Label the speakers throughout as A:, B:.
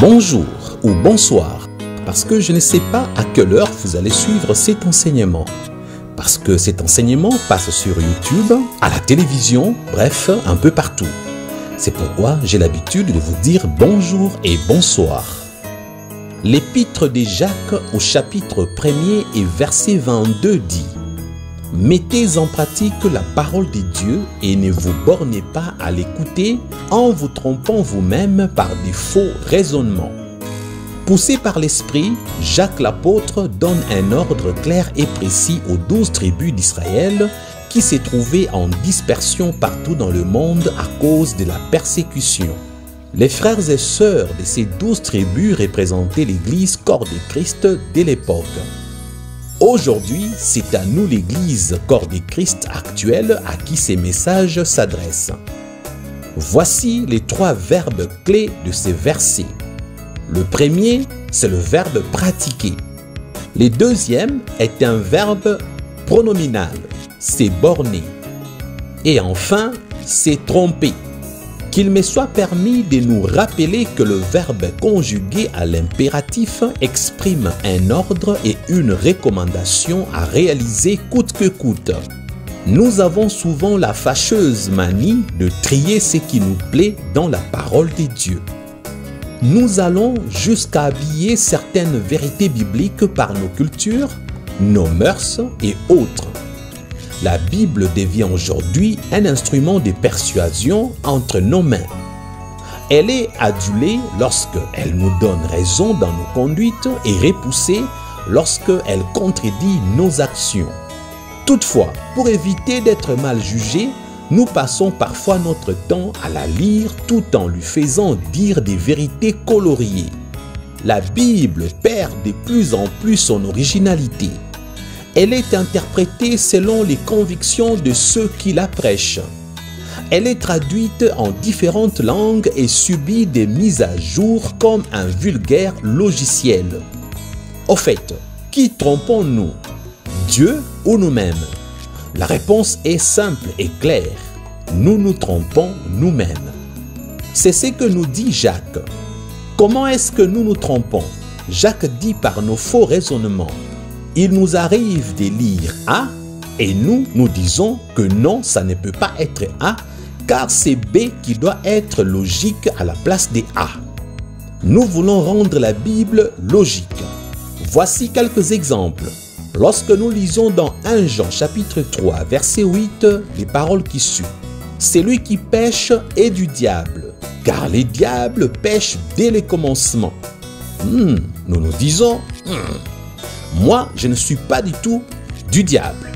A: bonjour ou bonsoir, parce que je ne sais pas à quelle heure vous allez suivre cet enseignement. Parce que cet enseignement passe sur YouTube, à la télévision, bref, un peu partout. C'est pourquoi j'ai l'habitude de vous dire bonjour et bonsoir. L'épître de Jacques au chapitre 1er et verset 22 dit: mettez en pratique la parole de Dieu et ne vous bornez pas à l'écouter en vous trompant vous-même par des faux raisonnements. Poussé par l'Esprit, Jacques l'apôtre donne un ordre clair et précis aux 12 tribus d'Israël qui s'est trouvées en dispersion partout dans le monde à cause de la persécution. Les frères et sœurs de ces 12 tribus représentaient l'Église corps de Christ dès l'époque. Aujourd'hui, c'est à nous l'Église corps de Christ actuelle à qui ces messages s'adressent. Voici les 3 verbes clés de ces versets. Le premier, c'est le verbe pratiquer. Le deuxième est un verbe pronominal, c'est borner. Et enfin, c'est tromper. Qu'il me soit permis de nous rappeler que le verbe conjugué à l'impératif exprime un ordre et une recommandation à réaliser coûte que coûte. Nous avons souvent la fâcheuse manie de trier ce qui nous plaît dans la parole de Dieu. Nous allons jusqu'à habiller certaines vérités bibliques par nos cultures, nos mœurs et autres. La Bible devient aujourd'hui un instrument de persuasion entre nos mains. Elle est adulée lorsqu'elle nous donne raison dans nos conduites et repoussée lorsqu'elle contredit nos actions. Toutefois, pour éviter d'être mal jugés, nous passons parfois notre temps à la lire tout en lui faisant dire des vérités coloriées. La Bible perd de plus en plus son originalité. Elle est interprétée selon les convictions de ceux qui la prêchent. Elle est traduite en différentes langues et subit des mises à jour comme un vulgaire logiciel. Au fait, qui trompons-nous? Dieu ou nous-mêmes? La réponse est simple et claire. Nous nous trompons nous-mêmes. C'est ce que nous dit Jacques. Comment est-ce que nous nous trompons? Jacques dit par nos faux raisonnements. Il nous arrive de lire A et nous disons que non, ça ne peut pas être A car c'est B qui doit être logique à la place de A. Nous voulons rendre la Bible logique. Voici quelques exemples. Lorsque nous lisons dans 1 Jean chapitre 3 verset 8 les paroles qui suivent: celui qui pêche est du diable, car les diables pêchent dès le commencement. Nous nous disons moi, je ne suis pas du tout du diable.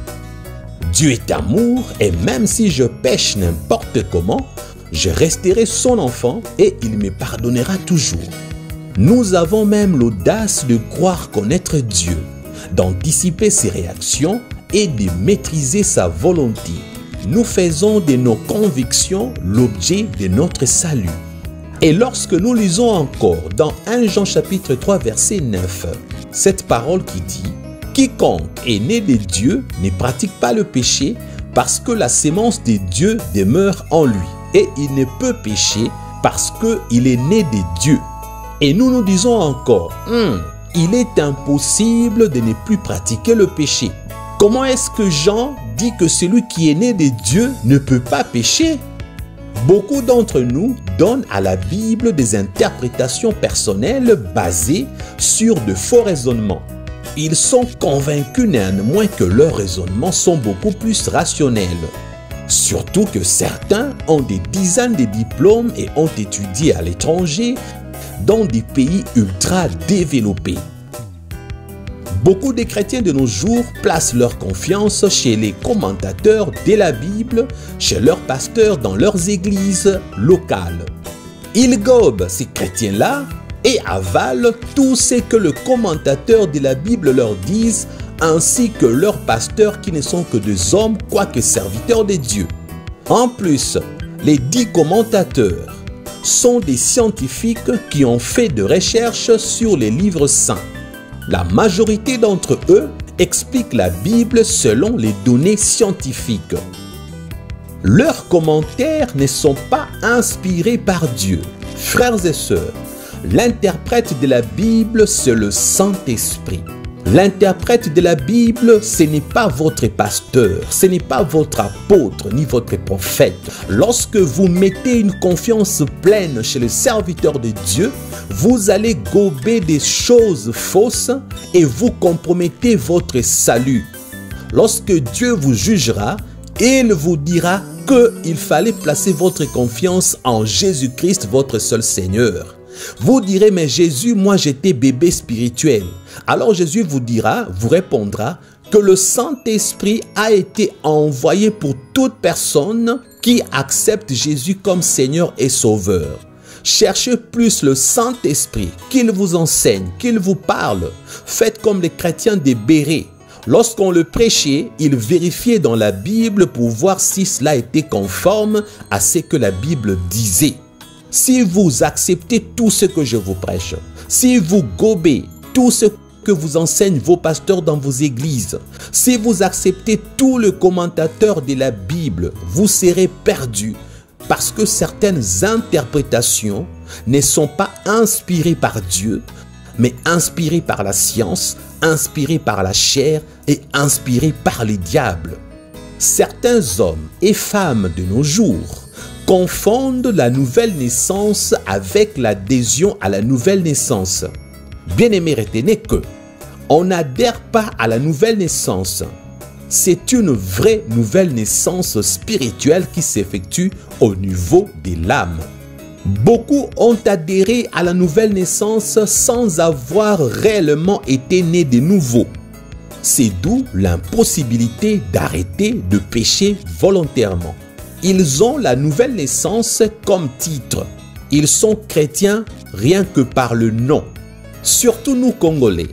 A: Dieu est amour et même si je pêche n'importe comment, je resterai son enfant et il me pardonnera toujours. Nous avons même l'audace de croire connaître Dieu, d'anticiper ses réactions et de maîtriser sa volonté. Nous faisons de nos convictions l'objet de notre salut. Et lorsque nous lisons encore dans 1 Jean chapitre 3 verset 9, cette parole qui dit: quiconque est né de Dieu ne pratique pas le péché parce que la sémence de Dieu demeure en lui et il ne peut pécher parce qu'il est né de Dieu. Et nous nous disons encore, il est impossible de ne plus pratiquer le péché. Comment est-ce que Jean dit que celui qui est né de Dieu ne peut pas pécher? Beaucoup d'entre nous donnent à la Bible des interprétations personnelles basées sur de faux raisonnements. Ils sont convaincus néanmoins que leurs raisonnements sont beaucoup plus rationnels. Surtout que certains ont des dizaines de diplômes et ont étudié à l'étranger dans des pays ultra développés. Beaucoup de chrétiens de nos jours placent leur confiance chez les commentateurs de la Bible, chez leurs pasteurs dans leurs églises locales. Ils gobent ces chrétiens-là et avalent tout ce que le commentateur de la Bible leur disent, ainsi que leurs pasteurs qui ne sont que des hommes, quoique serviteurs de Dieu. En plus, les 10 commentateurs sont des scientifiques qui ont fait des recherches sur les livres saints. La majorité d'entre eux expliquent la Bible selon les données scientifiques. Leurs commentaires ne sont pas inspirés par Dieu. Frères et sœurs, L'interprète de la Bible, c'est le Saint-Esprit. L'interprète de la Bible, ce n'est pas votre pasteur, ce n'est pas votre apôtre ni votre prophète. Lorsque vous mettez une confiance pleine chez le serviteur de Dieu, vous allez gober des choses fausses et vous compromettez votre salut. Lorsque Dieu vous jugera, il vous dira qu'il fallait placer votre confiance en Jésus-Christ, votre seul Seigneur. Vous direz, mais Jésus, moi j'étais bébé spirituel. Alors Jésus vous répondra que le Saint-Esprit a été envoyé pour toute personne qui accepte Jésus comme Seigneur et Sauveur. Cherchez plus le Saint-Esprit, qu'il vous enseigne, qu'il vous parle. Faites comme les chrétiens des Bérets. Lorsqu'on le prêchait, ils vérifiaient dans la Bible pour voir si cela était conforme à ce que la Bible disait. Si vous acceptez tout ce que je vous prêche, si vous gobez tout ce que vous enseignent vos pasteurs dans vos églises, si vous acceptez tout le commentateur de la Bible, vous serez perdus parce que certaines interprétations ne sont pas inspirées par Dieu, mais inspirées par la science, inspirées par la chair et inspirées par les diables. Certains hommes et femmes de nos jours confondent la nouvelle naissance avec l'adhésion à la nouvelle naissance. Bien-aimés, retenez que on n'adhère pas à la nouvelle naissance. C'est une vraie nouvelle naissance spirituelle qui s'effectue au niveau de l'âme. Beaucoup ont adhéré à la nouvelle naissance sans avoir réellement été nés de nouveau. C'est d'où l'impossibilité d'arrêter de pécher volontairement. Ils ont la nouvelle naissance comme titre. Ils sont chrétiens rien que par le nom. Surtout nous Congolais,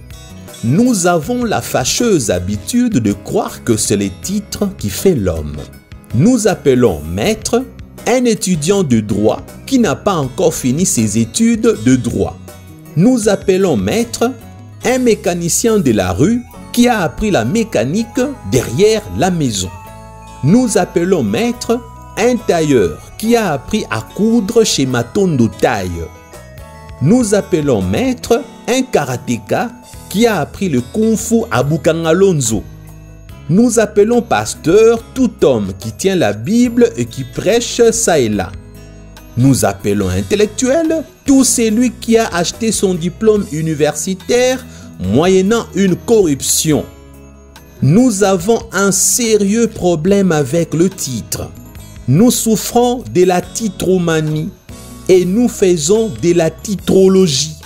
A: nous avons la fâcheuse habitude de croire que c'est le titre qui fait l'homme. Nous appelons maître un étudiant de droit qui n'a pas encore fini ses études de droit. Nous appelons maître un mécanicien de la rue qui a appris la mécanique derrière la maison. Nous appelons maître un tailleur qui a appris à coudre chez Matondo Taille. Nous appelons maître un karatéka qui a appris le kung-fu à Bukangalonzo. Nous appelons pasteur tout homme qui tient la Bible et qui prêche ça et là. Nous appelons intellectuel tout celui qui a acheté son diplôme universitaire moyennant une corruption. Nous avons un sérieux problème avec le titre. Nous souffrons de la titromanie et nous faisons de la titrologie.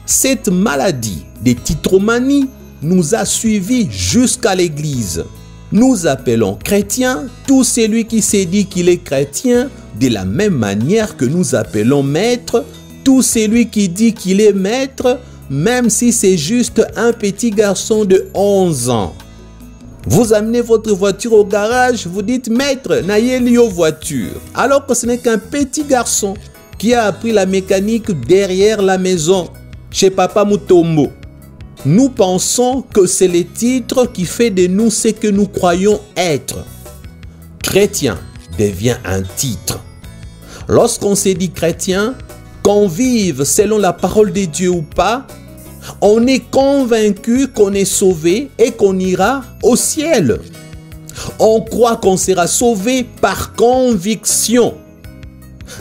A: Cette maladie de titromanie nous a suivis jusqu'à l'église. Nous appelons chrétien tout celui qui s'est dit qu'il est chrétien de la même manière que nous appelons maître tout celui qui dit qu'il est maître même si c'est juste un petit garçon de 11 ans. Vous amenez votre voiture au garage, vous dites maître, n'ayez-lui voiture. Alors que ce n'est qu'un petit garçon qui a appris la mécanique derrière la maison, chez Papa Mutombo. Nous pensons que c'est le titre qui fait de nous ce que nous croyons être. Chrétien devient un titre. Lorsqu'on s'est dit chrétien, qu'on vive selon la parole de Dieu ou pas, on est convaincu qu'on est sauvé et qu'on ira au ciel. On croit qu'on sera sauvé par conviction.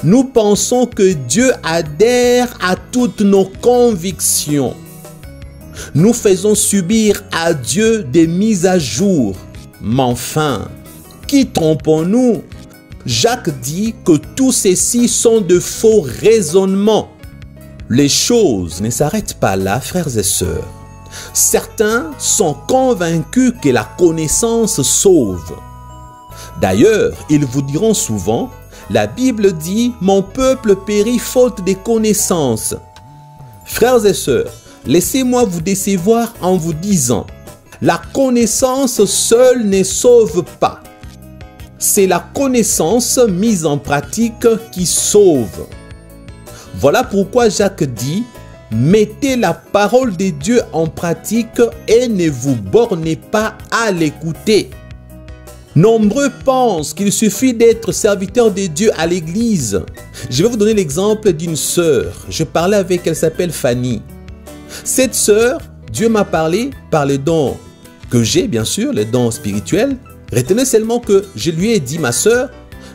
A: Nous pensons que Dieu adhère à toutes nos convictions. Nous faisons subir à Dieu des mises à jour. Mais enfin, qui trompons-nous? Jacques dit que tout ceci sont de faux raisonnements. Les choses ne s'arrêtent pas là, frères et sœurs. Certains sont convaincus que la connaissance sauve. D'ailleurs, ils vous diront souvent, la Bible dit « Mon peuple périt faute de connaissance ». Frères et sœurs, laissez-moi vous décevoir en vous disant, la connaissance seule ne sauve pas. C'est la connaissance mise en pratique qui sauve. Voilà pourquoi Jacques dit, mettez la parole de Dieu en pratique et ne vous bornez pas à l'écouter. Nombreux pensent qu'il suffit d'être serviteur de Dieu à l'église. Je vais vous donner l'exemple d'une sœur. Je parlais avec elle, s'appelle Fanny. Cette sœur, Dieu m'a parlé par les dons que j'ai, bien sûr, les dons spirituels. Retenez seulement que je lui ai dit, ma sœur,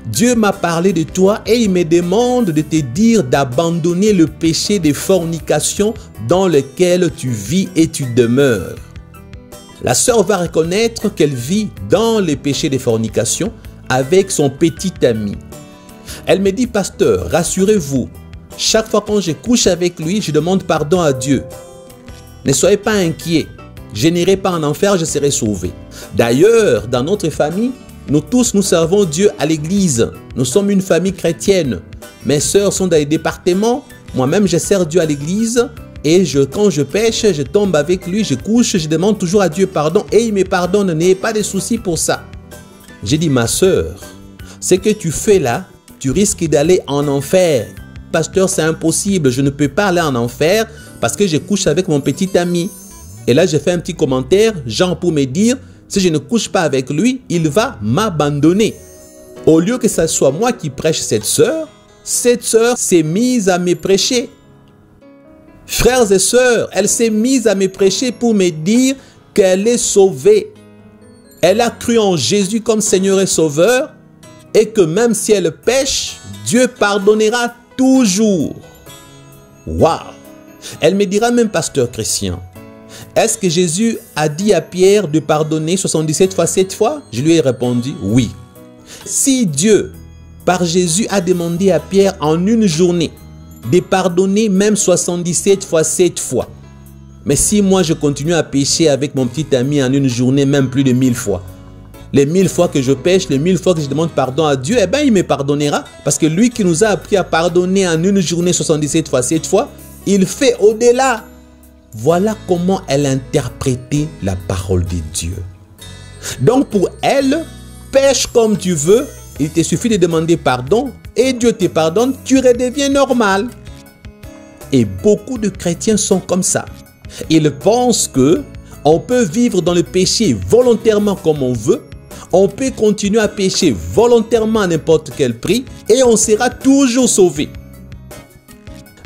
A: Dieu m'a parlé de toi et il me demande de te dire d'abandonner le péché de fornication dans lequel tu vis et tu demeures. La sœur va reconnaître qu'elle vit dans les péchés de fornication avec son petit ami. Elle me dit, pasteur, rassurez-vous, chaque fois quand je couche avec lui, je demande pardon à Dieu. Ne soyez pas inquiets, je n'irai pas en enfer, je serai sauvé. D'ailleurs, dans notre famille, nous tous, nous servons Dieu à l'église. Nous sommes une famille chrétienne. Mes sœurs sont dans les départements. Moi-même, je sers Dieu à l'église. Et quand je pêche, je tombe avec lui, je couche, je demande toujours à Dieu pardon. Et il me pardonne, n'ayez pas de soucis pour ça. J'ai dit, ma sœur, ce que tu fais là, tu risques d'aller en enfer. Pasteur, c'est impossible, je ne peux pas aller en enfer parce que je couche avec mon petit ami. Et là, j'ai fait un petit commentaire, genre pour me dire, si je ne couche pas avec lui, il va m'abandonner. Au lieu que ce soit moi qui prêche cette sœur s'est mise à me prêcher. Frères et sœurs, elle s'est mise à me prêcher pour me dire qu'elle est sauvée. Elle a cru en Jésus comme Seigneur et Sauveur et que même si elle pêche, Dieu pardonnera toujours. Waouh! Elle me dira même, pasteur Christian, est-ce que Jésus a dit à Pierre de pardonner 77 fois 7 fois? Je lui ai répondu oui. Si Dieu, par Jésus, a demandé à Pierre en une journée de pardonner même 77 fois 7 fois, mais si moi je continue à pécher avec mon petit ami en une journée, même plus de 1000 fois, les 1000 fois que je pêche, les 1000 fois que je demande pardon à Dieu, eh bien il me pardonnera parce que lui qui nous a appris à pardonner en une journée 77 fois 7 fois, il fait au-delà. Voilà comment elle interprétait la parole de Dieu. Donc pour elle, pêche comme tu veux, il te suffit de demander pardon et Dieu te pardonne, tu redeviens normal. Et beaucoup de chrétiens sont comme ça. Ils pensent que on peut vivre dans le péché volontairement comme on veut, on peut continuer à pécher volontairement à n'importe quel prix et on sera toujours sauvé.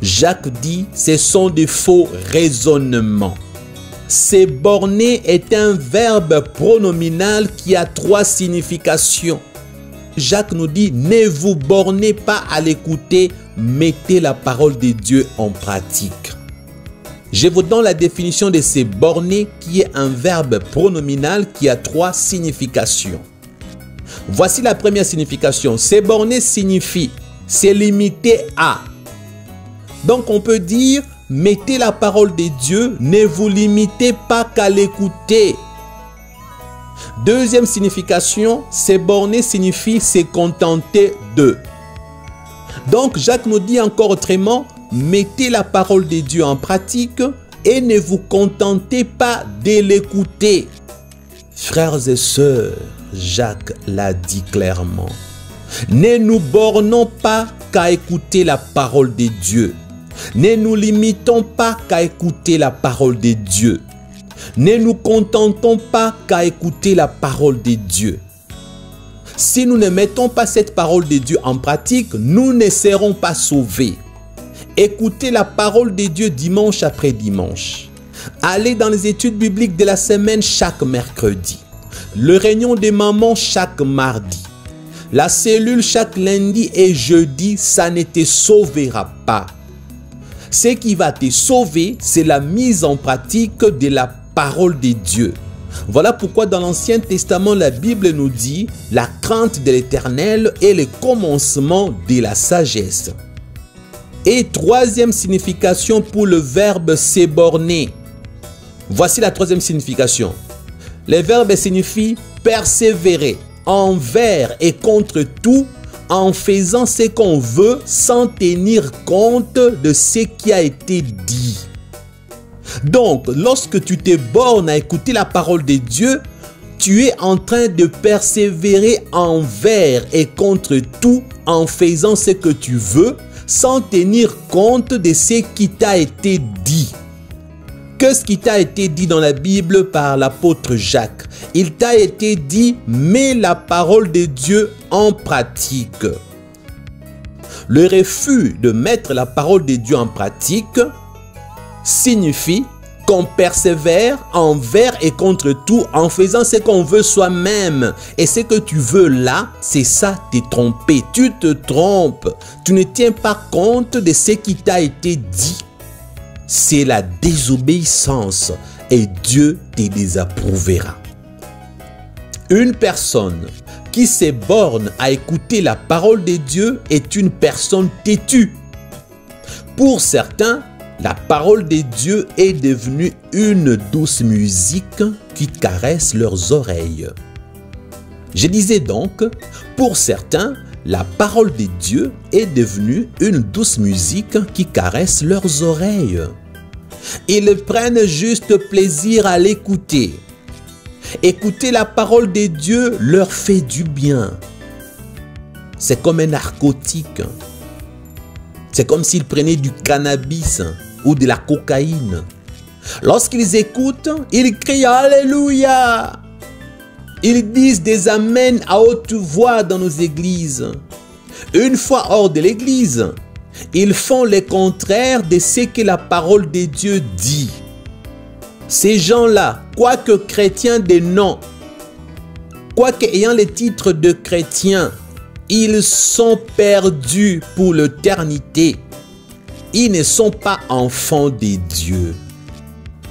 A: Jacques dit, ce sont des faux raisonnements. Se borner est un verbe pronominal qui a 3 significations. Jacques nous dit, ne vous bornez pas à l'écouter, mettez la parole de Dieu en pratique. Je vous donne la définition de se borner qui est un verbe pronominal qui a 3 significations. Voici la première signification. Se borner signifie se limiter à. Donc on peut dire, mettez la parole de Dieu, ne vous limitez pas qu'à l'écouter. Deuxième signification, se borner signifie se contenter de. Donc Jacques nous dit encore autrement, mettez la parole de Dieu en pratique et ne vous contentez pas de l'écouter. Frères et sœurs, Jacques l'a dit clairement. Ne nous bornons pas qu'à écouter la parole de Dieu. Ne nous limitons pas qu'à écouter la parole de Dieu. Ne nous contentons pas qu'à écouter la parole de Dieu. Si nous ne mettons pas cette parole de Dieu en pratique, nous ne serons pas sauvés. Écoutez la parole de Dieu dimanche après dimanche. Allez dans les études bibliques de la semaine chaque mercredi. Le réunion des mamans chaque mardi. La cellule chaque lundi et jeudi, ça ne te sauvera pas. Ce qui va te sauver, c'est la mise en pratique de la parole de Dieu. Voilà pourquoi dans l'Ancien Testament, la Bible nous dit « La crainte de l'Éternel est le commencement de la sagesse ». Et troisième signification pour le verbe « se borner ». Voici la troisième signification. Le verbe signifie « persévérer » envers et contre tout, en faisant ce qu'on veut sans tenir compte de ce qui a été dit. Donc, lorsque tu te bornes à écouter la parole de Dieu, tu es en train de persévérer envers et contre tout en faisant ce que tu veux sans tenir compte de ce qui t'a été dit. Qu'est-ce qui t'a été dit dans la Bible par l'apôtre Jacques? Il t'a été dit, mets la parole de Dieu en pratique. Le refus de mettre la parole de Dieu en pratique signifie qu'on persévère envers et contre tout en faisant ce qu'on veut soi-même. Et ce que tu veux là, c'est ça, t'es trompé. Tu te trompes. Tu ne tiens pas compte de ce qui t'a été dit. C'est la désobéissance et Dieu te désapprouvera. Une personne qui se borne à écouter la parole de Dieu est une personne têtue. Pour certains, la parole de Dieu est devenue une douce musique qui caresse leurs oreilles. Je disais donc, pour certains, la parole de Dieu est devenue une douce musique qui caresse leurs oreilles. Ils prennent juste plaisir à l'écouter. Écouter la parole de Dieu leur fait du bien. C'est comme un narcotique. C'est comme s'ils prenaient du cannabis ou de la cocaïne. Lorsqu'ils écoutent, ils crient Alléluia. Ils disent des amens à haute voix dans nos églises. Une fois hors de l'église, ils font le contraire de ce que la parole de Dieu dit. Ces gens-là, quoique chrétiens de nom, quoique ayant le titre de chrétiens, ils sont perdus pour l'éternité. Ils ne sont pas enfants de Dieu.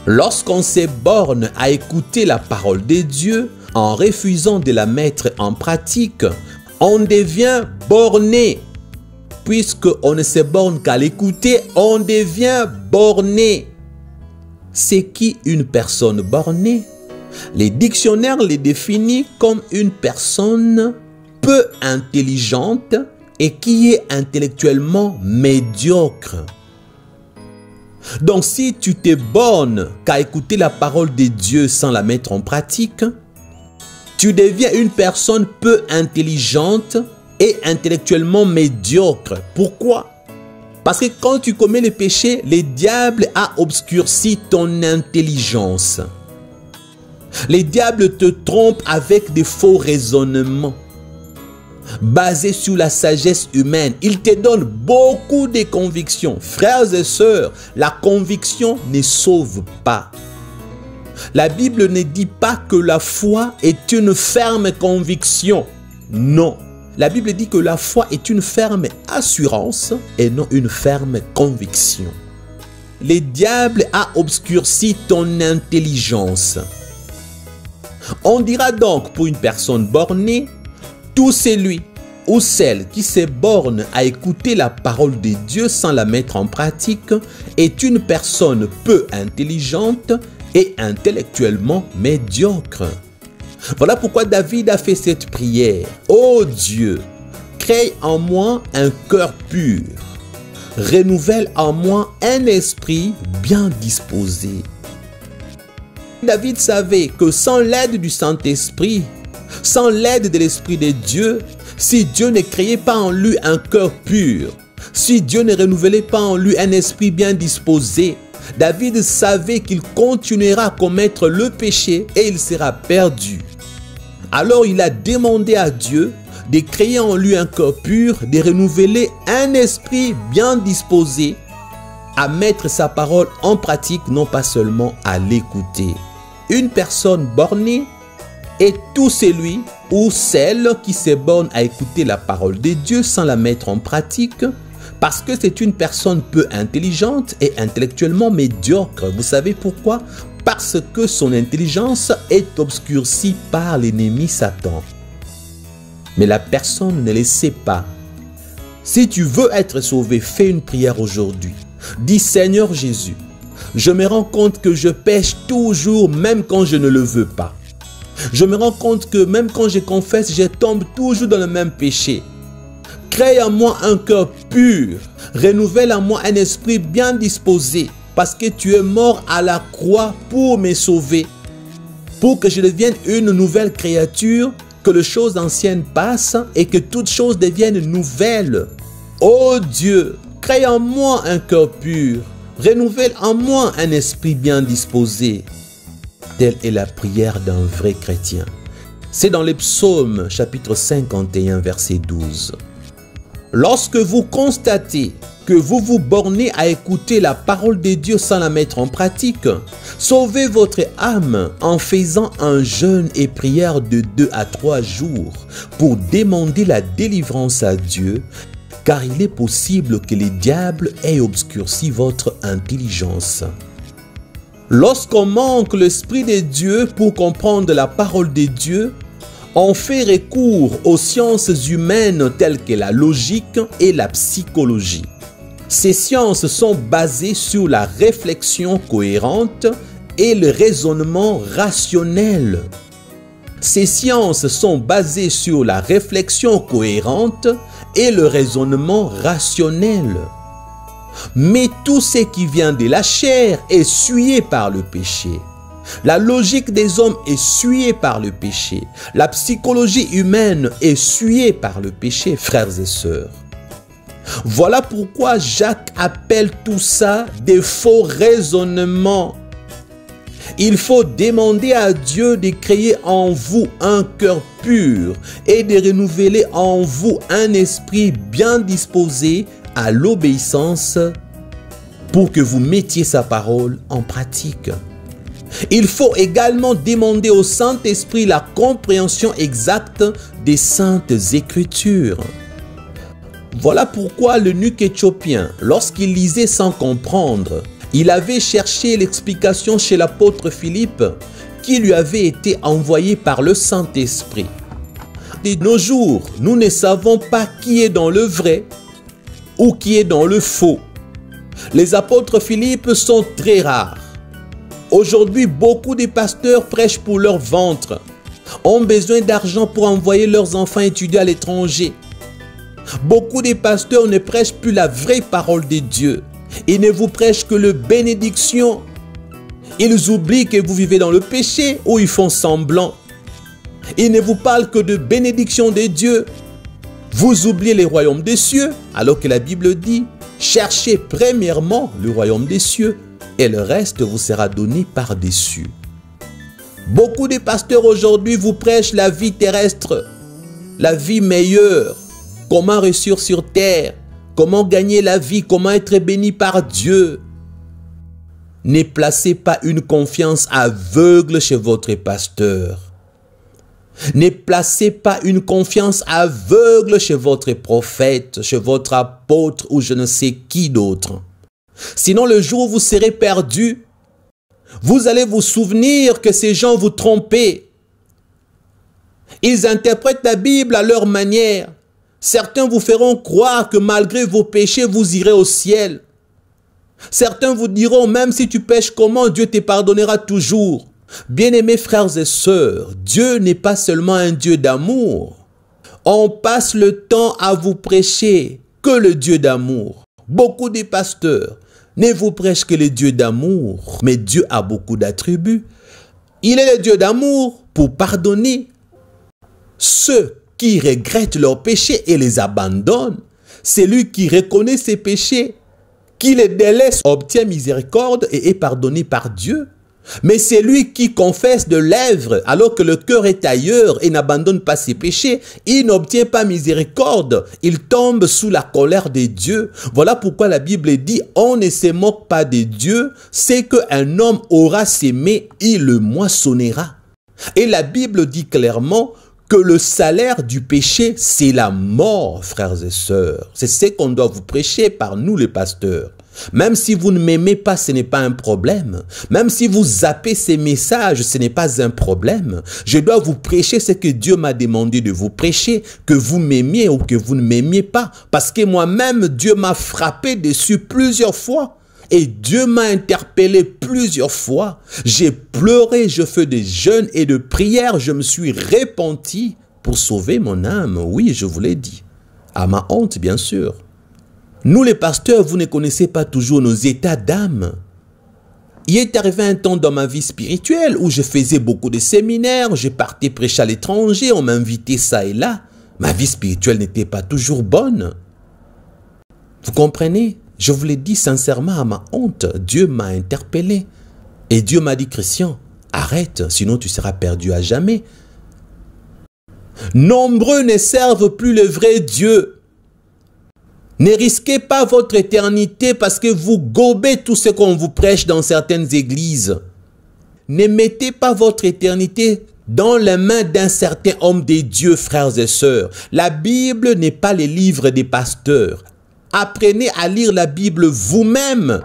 A: Lorsqu'on se borne à écouter la parole de Dieu, en refusant de la mettre en pratique, on devient borné. Puisqu'on ne se borne qu'à l'écouter, on devient borné. C'est qui une personne bornée? Les dictionnaires les définissent comme une personne peu intelligente et qui est intellectuellement médiocre. Donc si tu te bornes qu'à écouter la parole de Dieu sans la mettre en pratique, tu deviens une personne peu intelligente et intellectuellement médiocre. Pourquoi? Parce que quand tu commets le péché, le diable a obscurci ton intelligence. Le diable te trompe avec des faux raisonnements basés sur la sagesse humaine. Il te donne beaucoup de convictions. Frères et sœurs, la conviction ne sauve pas. La Bible ne dit pas que la foi est une ferme conviction. Non. La Bible dit que la foi est une ferme assurance et non une ferme conviction. Le diable a obscurci ton intelligence. On dira donc pour une personne bornée, tout celui ou celle qui se borne à écouter la parole de Dieu sans la mettre en pratique est une personne peu intelligente et intellectuellement médiocre. Voilà pourquoi David a fait cette prière. Ô Dieu, crée en moi un cœur pur. Renouvelle en moi un esprit bien disposé. David savait que sans l'aide du Saint-Esprit, sans l'aide de l'Esprit de Dieu, si Dieu ne créait pas en lui un cœur pur, si Dieu ne renouvelait pas en lui un esprit bien disposé, David savait qu'il continuera à commettre le péché et il sera perdu. Alors il a demandé à Dieu de créer en lui un cœur pur, de renouveler un esprit bien disposé à mettre sa parole en pratique, non pas seulement à l'écouter. Une personne bornée est tout celui ou celle qui se borne à écouter la parole de Dieu sans la mettre en pratique, parce que c'est une personne peu intelligente et intellectuellement médiocre. Vous savez pourquoi? Parce que son intelligence est obscurcie par l'ennemi Satan. Mais la personne ne le sait pas. Si tu veux être sauvé, fais une prière aujourd'hui. Dis Seigneur Jésus, je me rends compte que je pêche toujours même quand je ne le veux pas. Je me rends compte que même quand je confesse, je tombe toujours dans le même péché. Crée en moi un cœur pur. Renouvelle en moi un esprit bien disposé. Parce que tu es mort à la croix pour me sauver. Pour que je devienne une nouvelle créature, que les choses anciennes passent et que toutes choses deviennent nouvelles. Ô Dieu, crée en moi un cœur pur. Renouvelle en moi un esprit bien disposé. Telle est la prière d'un vrai chrétien. C'est dans les psaumes chapitre 51 verset 12. Lorsque vous constatez que vous vous bornez à écouter la parole de Dieu sans la mettre en pratique, sauvez votre âme en faisant un jeûne et prière de 2 à 3 jours pour demander la délivrance à Dieu, car il est possible que les diables aient obscurci votre intelligence. Lorsqu'on manque l'Esprit de Dieu pour comprendre la parole de Dieu, on fait recours aux sciences humaines telles que la logique et la psychologie. Ces sciences sont basées sur la réflexion cohérente et le raisonnement rationnel. Ces sciences sont basées sur la réflexion cohérente et le raisonnement rationnel. Mais tout ce qui vient de la chair est souillé par le péché. La logique des hommes est souillée par le péché. La psychologie humaine est souillée par le péché, frères et sœurs. Voilà pourquoi Jacques appelle tout ça des faux raisonnements. Il faut demander à Dieu de créer en vous un cœur pur et de renouveler en vous un esprit bien disposé à l'obéissance pour que vous mettiez sa parole en pratique. Il faut également demander au Saint-Esprit la compréhension exacte des Saintes Écritures. Voilà pourquoi l'eunuque éthiopien, lorsqu'il lisait sans comprendre, il avait cherché l'explication chez l'apôtre Philippe qui lui avait été envoyé par le Saint-Esprit. De nos jours, nous ne savons pas qui est dans le vrai ou qui est dans le faux. Les apôtres Philippe sont très rares. Aujourd'hui, beaucoup de pasteurs prêchent pour leur ventre, ont besoin d'argent pour envoyer leurs enfants étudier à l'étranger. Beaucoup de pasteurs ne prêchent plus la vraie parole de Dieu. Ils ne vous prêchent que le bénédiction. Ils oublient que vous vivez dans le péché ou ils font semblant. Ils ne vous parlent que de bénédiction de Dieu. Vous oubliez les royaumes des cieux, alors que la Bible dit « Cherchez premièrement le royaume des cieux et le reste vous sera donné par-dessus. » Beaucoup de pasteurs aujourd'hui vous prêchent la vie terrestre, la vie meilleure. Comment réussir sur terre, comment gagner la vie, comment être béni par Dieu. Ne placez pas une confiance aveugle chez votre pasteur. Ne placez pas une confiance aveugle chez votre prophète, chez votre apôtre ou je ne sais qui d'autre. Sinon le jour où vous serez perdu, vous allez vous souvenir que ces gens vous trompaient. Ils interprètent la Bible à leur manière. Certains vous feront croire que malgré vos péchés, vous irez au ciel. Certains vous diront, même si tu pêches comment, Dieu te pardonnera toujours. Bien-aimés frères et sœurs, Dieu n'est pas seulement un Dieu d'amour. On passe le temps à vous prêcher que le Dieu d'amour. Beaucoup de pasteurs ne vous prêchent que le Dieu d'amour, mais Dieu a beaucoup d'attributs. Il est le Dieu d'amour pour pardonner ceux qui regrettent leurs péchés et les abandonnent. C'est lui qui reconnaît ses péchés, qui les délaisse, obtient miséricorde et est pardonné par Dieu. Mais c'est lui qui confesse de lèvres alors que le cœur est ailleurs et n'abandonne pas ses péchés. Il n'obtient pas miséricorde. Il tombe sous la colère de Dieu. Voilà pourquoi la Bible dit « On ne se moque pas de Dieu. C'est qu'un homme aura sémé, il le moissonnera. » Et la Bible dit clairement que le salaire du péché, c'est la mort, frères et sœurs. C'est ce qu'on doit vous prêcher par nous les pasteurs. Même si vous ne m'aimez pas, ce n'est pas un problème. Même si vous zappez ces messages, ce n'est pas un problème. Je dois vous prêcher ce que Dieu m'a demandé de vous prêcher, que vous m'aimiez ou que vous ne m'aimiez pas. Parce que moi-même, Dieu m'a frappé dessus plusieurs fois. Et Dieu m'a interpellé plusieurs fois. J'ai pleuré, je fais des jeûnes et de prières. Je me suis repenti pour sauver mon âme. Oui, je vous l'ai dit. À ma honte, bien sûr. Nous les pasteurs, vous ne connaissez pas toujours nos états d'âme. Il est arrivé un temps dans ma vie spirituelle où je faisais beaucoup de séminaires, je partais prêcher à l'étranger, on m'invitait ça et là. Ma vie spirituelle n'était pas toujours bonne. Vous comprenez? Je vous l'ai dit sincèrement à ma honte, Dieu m'a interpellé. Et Dieu m'a dit, Christian, arrête, sinon tu seras perdu à jamais. Nombreux ne servent plus le vrai Dieu. Ne risquez pas votre éternité parce que vous gobez tout ce qu'on vous prêche dans certaines églises. Ne mettez pas votre éternité dans les mains d'un certain homme des dieux, frères et sœurs. La Bible n'est pas les livres des pasteurs. Apprenez à lire la Bible vous-même.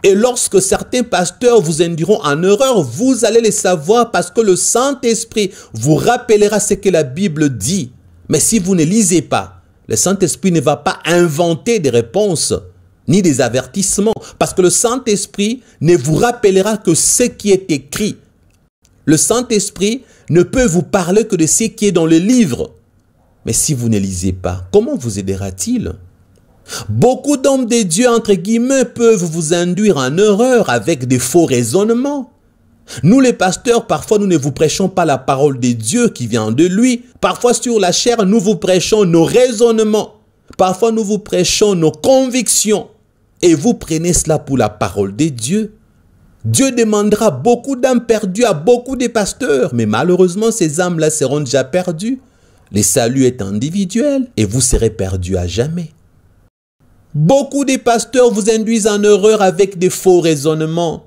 A: Et lorsque certains pasteurs vous induiront en erreur, vous allez les savoir parce que le Saint-Esprit vous rappellera ce que la Bible dit. Mais si vous ne lisez pas, le Saint-Esprit ne va pas inventer des réponses ni des avertissements parce que le Saint-Esprit ne vous rappellera que ce qui est écrit. Le Saint-Esprit ne peut vous parler que de ce qui est dans le livre. Mais si vous ne lisez pas, comment vous aidera-t-il? Beaucoup d'hommes de Dieu, entre guillemets, peuvent vous induire en erreur avec des faux raisonnements. Nous les pasteurs, parfois nous ne vous prêchons pas la parole de Dieu qui vient de lui. Parfois sur la chair, nous vous prêchons nos raisonnements. Parfois nous vous prêchons nos convictions. Et vous prenez cela pour la parole de Dieu. Dieu demandera beaucoup d'âmes perdues à beaucoup de pasteurs. Mais malheureusement, ces âmes-là seront déjà perdues. Le salut est individuel et vous serez perdus à jamais. Beaucoup de pasteurs vous induisent en erreur avec des faux raisonnements.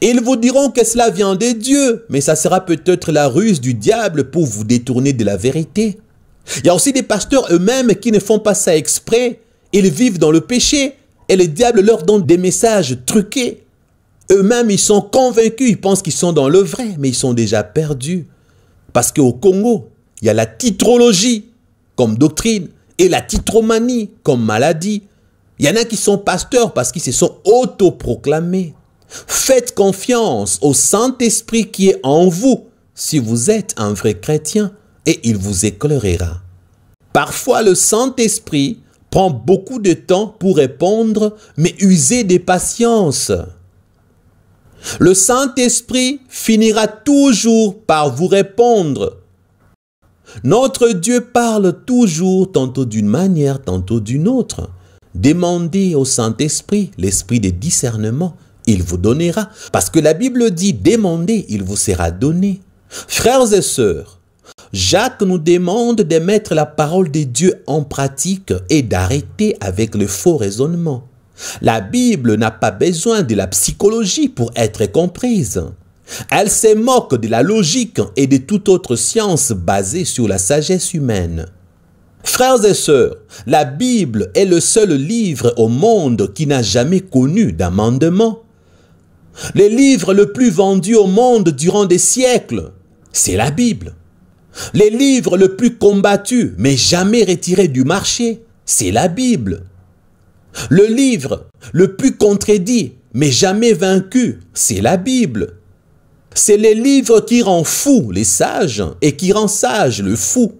A: Ils vous diront que cela vient de Dieu, mais ça sera peut-être la ruse du diable pour vous détourner de la vérité. Il y a aussi des pasteurs eux-mêmes qui ne font pas ça exprès. Ils vivent dans le péché et le diable leur donne des messages truqués. Eux-mêmes, ils sont convaincus, ils pensent qu'ils sont dans le vrai, mais ils sont déjà perdus. Parce qu'au Congo, il y a la titrologie comme doctrine et la titromanie comme maladie. Il y en a qui sont pasteurs parce qu'ils se sont autoproclamés. Faites confiance au Saint-Esprit qui est en vous si vous êtes un vrai chrétien et il vous éclairera. Parfois, le Saint-Esprit prend beaucoup de temps pour répondre, mais usez de patience. Le Saint-Esprit finira toujours par vous répondre. Notre Dieu parle toujours, tantôt d'une manière, tantôt d'une autre. Demandez au Saint-Esprit l'esprit de discernement. Il vous donnera. Parce que la Bible dit, demandez, il vous sera donné. Frères et sœurs, Jacques nous demande de mettre la parole de Dieu en pratique et d'arrêter avec le faux raisonnement. La Bible n'a pas besoin de la psychologie pour être comprise. Elle se moque de la logique et de toute autre science basée sur la sagesse humaine. Frères et sœurs, la Bible est le seul livre au monde qui n'a jamais connu d'amendement. Le livre le plus vendu au monde durant des siècles, c'est la Bible. Le livre le plus combattu, mais jamais retiré du marché, c'est la Bible. Le livre le plus contredit, mais jamais vaincu, c'est la Bible. C'est le livre qui rend fou les sages et qui rend sage le fou.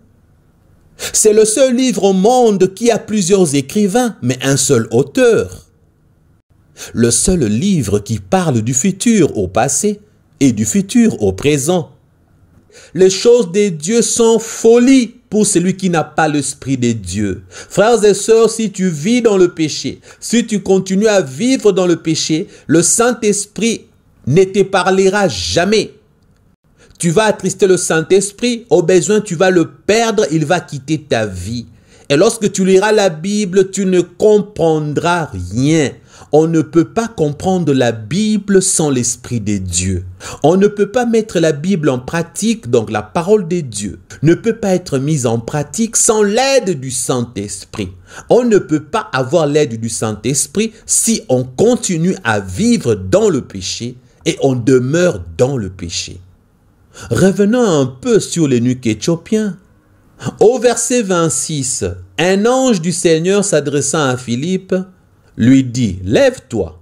A: C'est le seul livre au monde qui a plusieurs écrivains, mais un seul auteur. Le seul livre qui parle du futur au passé et du futur au présent. Les choses de Dieu sont folie pour celui qui n'a pas l'esprit de Dieu. Frères et sœurs, si tu vis dans le péché, si tu continues à vivre dans le péché, le Saint-Esprit ne te parlera jamais. Tu vas attrister le Saint-Esprit, au besoin tu vas le perdre, il va quitter ta vie. Et lorsque tu liras la Bible, tu ne comprendras rien. On ne peut pas comprendre la Bible sans l'Esprit de Dieu. On ne peut pas mettre la Bible en pratique, donc la parole de Dieu ne peut pas être mise en pratique sans l'aide du Saint-Esprit. On ne peut pas avoir l'aide du Saint-Esprit si on continue à vivre dans le péché et on demeure dans le péché. Revenons un peu sur l'eunuque éthiopien. Au verset 26, un ange du Seigneur s'adressant à Philippe lui dit, « Lève-toi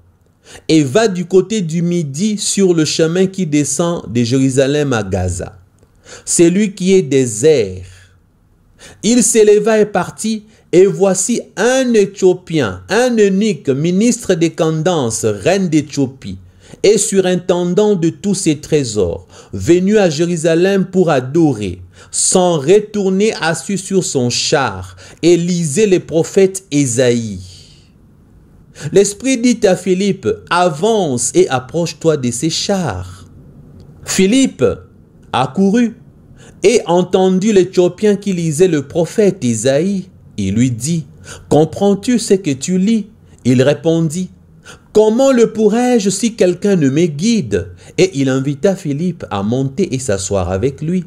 A: et va du côté du midi sur le chemin qui descend de Jérusalem à Gaza. C'est lui qui est désert. » Il s'éleva et partit, et voici un Éthiopien, un eunuque, ministre des Candace, reine d'Éthiopie, et surintendant de tous ses trésors, venu à Jérusalem pour adorer, s'en retourner assis sur son char et lisait les prophètes Ésaïe. L'Esprit dit à Philippe, avance et approche-toi de ces chars. Philippe a couru et entendu l'Éthiopien qui lisait le prophète Isaïe. Il lui dit, comprends-tu ce que tu lis? Il répondit, comment le pourrais-je si quelqu'un ne me guide? Et il invita Philippe à monter et s'asseoir avec lui.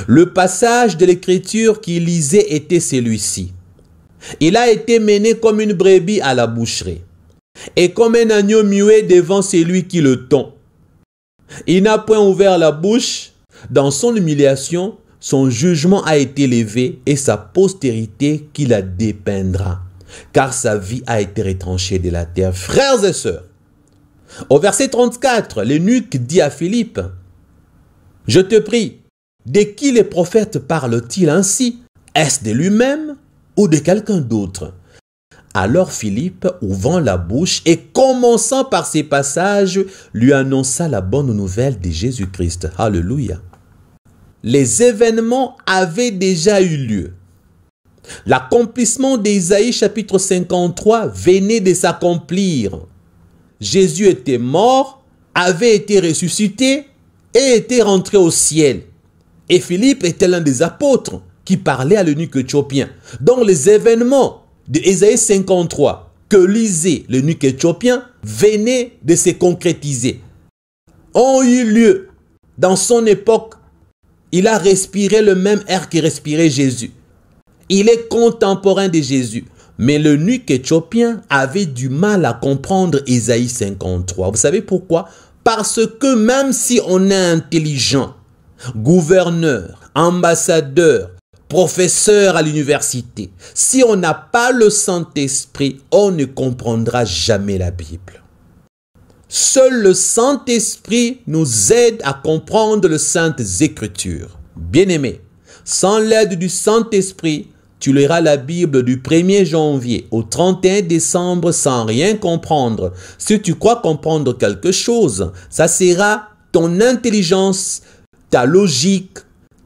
A: Le passage de l'Écriture qu'il lisait était celui-ci. Il a été mené comme une brebis à la boucherie, et comme un agneau muet devant celui qui le tond. Il n'a point ouvert la bouche. Dans son humiliation, son jugement a été levé et sa postérité qui la dépeindra, car sa vie a été retranchée de la terre. Frères et sœurs, au verset 34, l'eunuque dit à Philippe, « Je te prie, de qui les prophètes parlent-ils ainsi? Est-ce de lui-même ou de quelqu'un d'autre ?» Alors Philippe, ouvrant la bouche et commençant par ces passages, lui annonça la bonne nouvelle de Jésus-Christ. Alléluia. Les événements avaient déjà eu lieu. L'accomplissement d'Ésaïe chapitre 53 venait de s'accomplir. Jésus était mort, avait été ressuscité et était rentré au ciel. Et Philippe était l'un des apôtres qui parlait à l'eunuque éthiopien. Donc les événements de Ésaïe 53 que lisait l'eunuque éthiopien venaient de se concrétiser, ont eu lieu dans son époque. Il a respiré le même air que respirait Jésus. Il est contemporain de Jésus. Mais l'eunuque éthiopien avait du mal à comprendre Ésaïe 53. Vous savez pourquoi? Parce que même si on est intelligent, gouverneur, ambassadeur, professeur à l'université, si on n'a pas le Saint-Esprit, on ne comprendra jamais la Bible. Seul le Saint-Esprit nous aide à comprendre les Saintes Écritures. Bien-aimé, sans l'aide du Saint-Esprit, tu liras la Bible du 1er janvier au 31 décembre sans rien comprendre. Si tu crois comprendre quelque chose, ça sera ton intelligence, ta logique,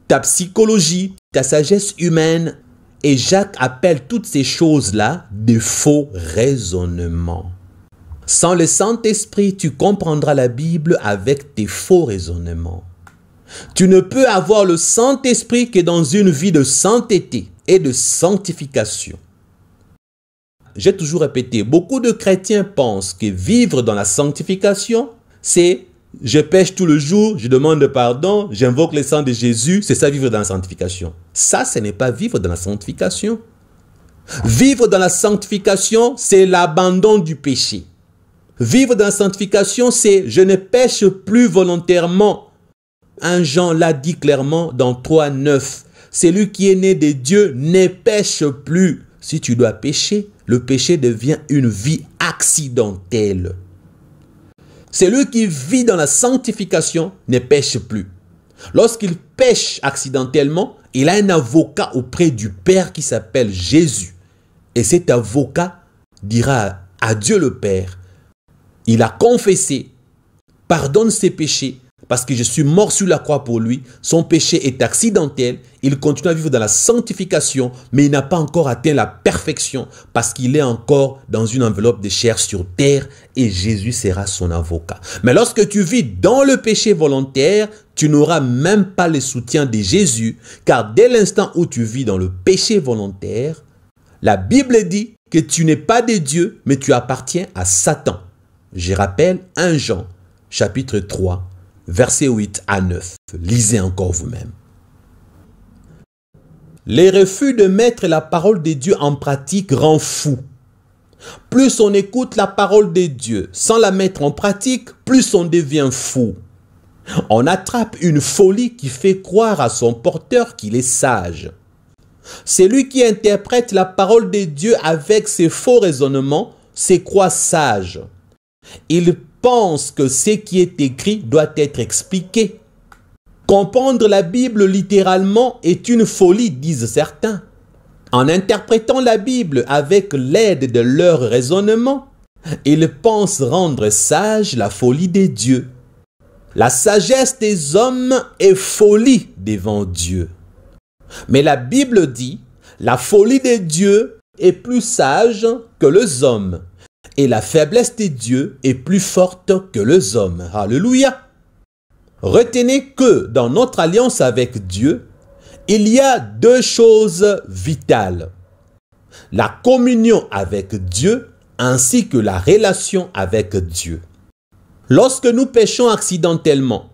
A: ta psychologie, ta sagesse humaine. Et Jacques appelle toutes ces choses-là des faux raisonnements. Sans le Saint-Esprit, tu comprendras la Bible avec tes faux raisonnements. Tu ne peux avoir le Saint-Esprit que dans une vie de sainteté et de sanctification. J'ai toujours répété, beaucoup de chrétiens pensent que vivre dans la sanctification, c'est je pêche tout le jour, je demande pardon, j'invoque le sang de Jésus, c'est ça vivre dans la sanctification. Ça, ce n'est pas vivre dans la sanctification. Vivre dans la sanctification, c'est l'abandon du péché. Vivre dans la sanctification, c'est je ne pêche plus volontairement. 1 Jean l'a dit clairement dans 3:9. Celui qui est né de Dieu ne pêche plus. Si tu dois pécher, le péché devient une vie accidentelle. Celui qui vit dans la sanctification ne pêche plus. Lorsqu'il pêche accidentellement, il a un avocat auprès du Père qui s'appelle Jésus. Et cet avocat dira à Dieu le Père, il a confessé, pardonne ses péchés, parce que je suis mort sur la croix pour lui. Son péché est accidentel. Il continue à vivre dans la sanctification, mais il n'a pas encore atteint la perfection parce qu'il est encore dans une enveloppe de chair sur terre et Jésus sera son avocat. Mais lorsque tu vis dans le péché volontaire, tu n'auras même pas le soutien de Jésus, car dès l'instant où tu vis dans le péché volontaire, la Bible dit que tu n'es pas de Dieu, mais tu appartiens à Satan. Je rappelle 1 Jean, chapitre 3, versets 8 à 9. Lisez encore vous-même. Les refus de mettre la parole de Dieu en pratique rend fou. Plus on écoute la parole de Dieu sans la mettre en pratique, plus on devient fou. On attrape une folie qui fait croire à son porteur qu'il est sage. Celui qui interprète la parole de Dieu avec ses faux raisonnements se croit sage. Il pense que ce qui est écrit doit être expliqué. Comprendre la Bible littéralement est une folie, disent certains. En interprétant la Bible avec l'aide de leur raisonnement, ils pensent rendre sage la folie des dieux. La sagesse des hommes est folie devant Dieu. Mais la Bible dit, la folie des dieux est plus sage que les hommes. Et la faiblesse de Dieu est plus forte que les hommes. Alléluia. Retenez que dans notre alliance avec Dieu, il y a deux choses vitales. La communion avec Dieu ainsi que la relation avec Dieu. Lorsque nous péchons accidentellement,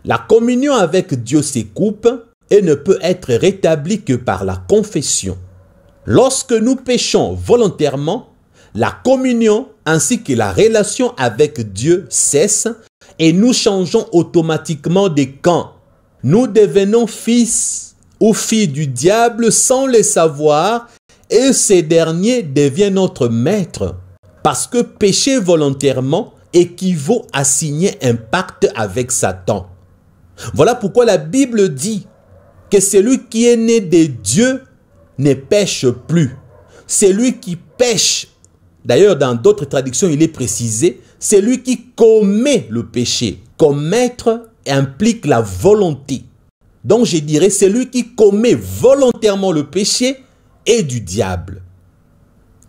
A: la communion avec Dieu se coupe et ne peut être rétablie que par la confession. Lorsque nous péchons volontairement, la communion ainsi que la relation avec Dieu cessent et nous changeons automatiquement de camp. Nous devenons fils ou filles du diable sans le savoir et ce dernier devient notre maître parce que pécher volontairement équivaut à signer un pacte avec Satan. Voilà pourquoi la Bible dit que celui qui est né de Dieu ne pêche plus. Celui qui pêche, d'ailleurs dans d'autres traductions il est précisé, celui qui commet le péché. Commettre implique la volonté. Donc je dirais celui qui commet volontairement le péché est du diable.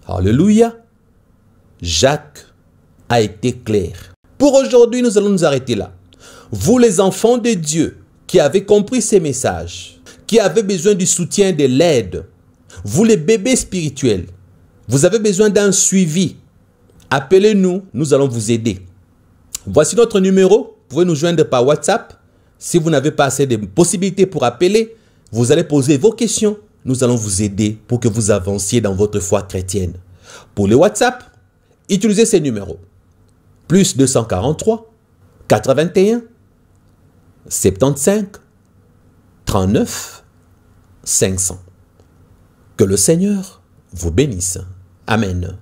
A: Alléluia. Jacques a été clair. Pour aujourd'hui, nous allons nous arrêter là. Vous les enfants de Dieu qui avez compris ces messages, qui avez besoin du soutien, de l'aide, vous les bébés spirituels, vous avez besoin d'un suivi, appelez-nous, nous allons vous aider. Voici notre numéro, vous pouvez nous joindre par WhatsApp. Si vous n'avez pas assez de possibilités pour appeler, vous allez poser vos questions, nous allons vous aider pour que vous avanciez dans votre foi chrétienne. Pour le WhatsApp, utilisez ces numéros. Plus 243 81 75 39 500. Que le Seigneur vous bénisse. Amen.